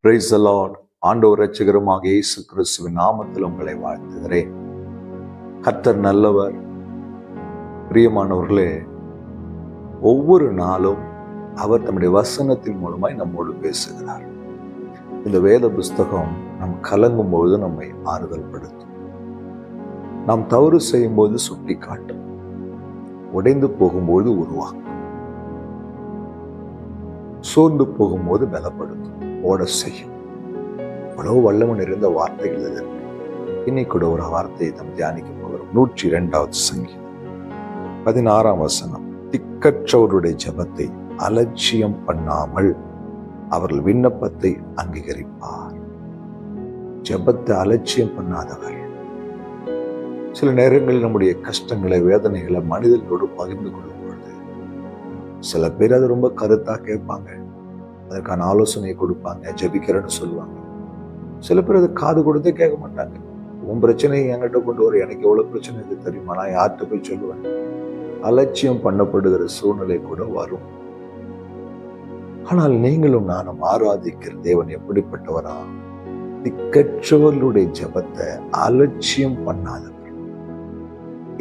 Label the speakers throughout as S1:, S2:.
S1: Praise the Lord. ஆண்டவர் இரட்சகருமாக இயேசு கிறிஸ்துவின் நாமத்தில் உங்களை வாழ்த்துகிறேன். கர்த்தர் நல்லவர். பிரியமானவர்களே, ஒவ்வொரு நாளும் அவர் தம்முடைய வசனத்தின் மூலமாய் நம்மோடு பேசுகிறார். இந்த வேத புஸ்தகம் நாம் கலங்கும் பொழுது நம்மை ஆறுதல் படுத்தும். நாம் தவறு செய்யும் போது சுட்டி காட்டும். உடைந்து போகும்போது உருவாக்கும். சோர்ந்து போகும்போது பலப்படுத்தும், ஓட செய்யும். அவ்வளவு வல்லவன் இருந்த வார்த்தைகள் எதற்கு? இன்னைக்கு கூட ஒரு வார்த்தையை நாம் தியானிக்க போகிறோம். 102வது சங்கீதம் 16ஆம் வசனம். திக்கற்றவருடைய ஜெபத்தை அலட்சியம் பண்ணாமல் அவர்கள் விண்ணப்பத்தை அங்கீகரிப்பார். ஜெபத்தை அலட்சியம் பண்ணாதவர். சில நேரங்களில் நம்முடைய கஷ்டங்களை, வேதனைகளை மனிதர்களோடு பகிர்ந்து கொள்ளும் பொழுது சில பேர் அதை ரொம்ப கருத்தா கேட்பாங்க, அதற்கான ஆலோசனையை கொடுப்பாங்க, ஜெபிக்கிறேன்னு சொல்லுவாங்க. சில பேர் அதை காது கொடுத்தே கேட்க மாட்டாங்க. உன் பிரச்சனையை என்கிட்ட கொண்டு வர, எனக்கு எவ்வளவு பிரச்சனை இருக்கு தெரியுமா, நான் யார்கிட்ட போய் சொல்லுவேன். அலட்சியம் பண்ணப்படுகிற சூழ்நிலை கூட வரும். ஆனால் நீங்களும் நானும் ஆராதிக்கிற தேவன் எப்படிப்பட்டவரா? திக்கற்றவர்களுடைய ஜெபத்தை அலட்சியம் பண்ணாதவர்.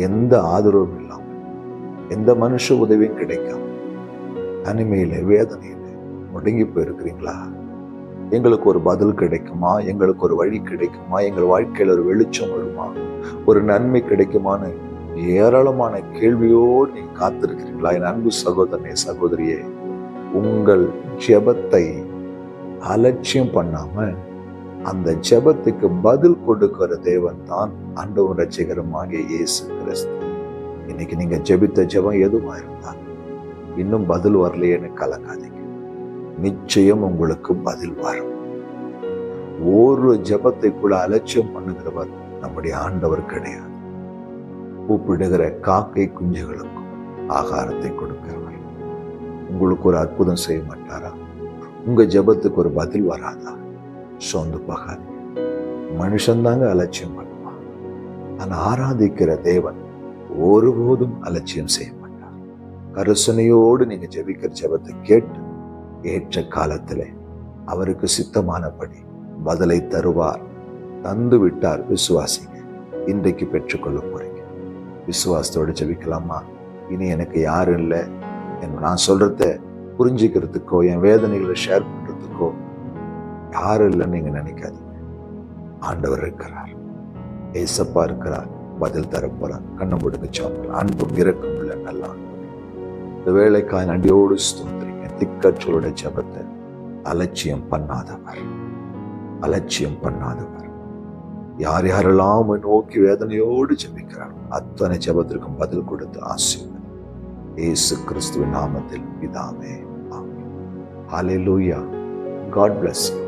S1: எந்த ஆதரவும் இல்லாமல், எந்த மனுஷ உதவியும் கிடைக்காம, தனிமையில, வேதனையில முடங்கி போயிருக்கிறீங்களா? எங்களுக்கு ஒரு பதில் கிடைக்குமா, எங்களுக்கு ஒரு வழி கிடைக்குமா, எங்கள் வாழ்க்கையில் ஒரு வெளிச்சம் வருமா, ஒரு நன்மை கிடைக்குமான்னு ஏராளமான கேள்வியோடு நீங்க காத்திருக்கிறீங்களா? என் அன்பு சகோதரனே, சகோதரியே, உங்கள் ஜெபத்தை அலட்சியம் பண்ணாம அந்த ஜெபத்துக்கு பதில் கொடுக்கிற தேவன் தான் ஆண்டவர் இரட்சகருமாகிய இயேசு கிறிஸ்து. இன்னைக்கு நீங்க ஜெபித்த ஜெபம் எதுவா இருந்தாலும் இன்னும் பதில் வரலையேன்னு கலங்காதீங்க. நிச்சயம் உங்களுக்கு பதில் வரும். ஒரு ஜெபத்தை கூட அலட்சியம் பண்ணுகிறவர் நம்முடைய ஆண்டவர் கிடையாது. கூப்பிடுகிற காக்கை குஞ்சுகளுக்கும் ஆகாரத்தை கொடுக்கிறவர் உங்களுக்கு ஒரு அற்புதம் செய்ய மாட்டாரா? உங்க ஜெபத்துக்கு ஒரு பதில் வராதா? சொந்து போகாதீங்க. மனுஷன்தாங்க அலட்சியம் பண்ணுவான். ஆனா ஆராதிக்கிற தேவன் ஒருபோதும் அலட்சியம் செய்ய மாட்டார். கருசனையோடு நீங்க ஜெபிக்கிற ஜெபத்தை கேட்டு ஏற்ற காலத்திலே அவருக்கு சித்தமானபடி பதிலை தருவார். தந்து விட்டார். விசுவாசிங்க. இன்றைக்கு பெற்றுக்கொள்ள போறீங்க. விசுவாசத்தோடு ஜெபிக்கலாமா? இனி எனக்கு யாரும் இல்லை, நான் சொல்றத புரிஞ்சுக்கிறதுக்கோ என் வேதனைகளை ஷேர் பண்றதுக்கோ யாரும் இல்லைன்னு நீங்க நினைக்காதீங்க. ஆண்டவர் இருக்கிறார். ஏசப்பா இருக்கிறார். பதில் தரப்போறார். கண்ணை மூடுங்க, சாப்பிடலாம். அன்பும் இரக்கம் உள்ள நல்ல ஆண்டவர், இந்த வேலைக்காய் நன்றியோடு ஸ்தோத்திரிங்க. திக்கற்றவருடைய ஜெபத்தை அலட்சியம் பண்ணாதவர். அலட்சியம் பண்ணாதவர். யார் யாரெல்லாம் நோக்கி வேதனையோடு ஜெபிக்கிறார் அத்தனை ஜெபத்திற்கும் பதில் கொடுத்து ஆசீர்வதி. இயேசு கிறிஸ்துவின் நாமத்தில் பிதாவே, ஆமென். ஹல்லேலூயா. God bless you.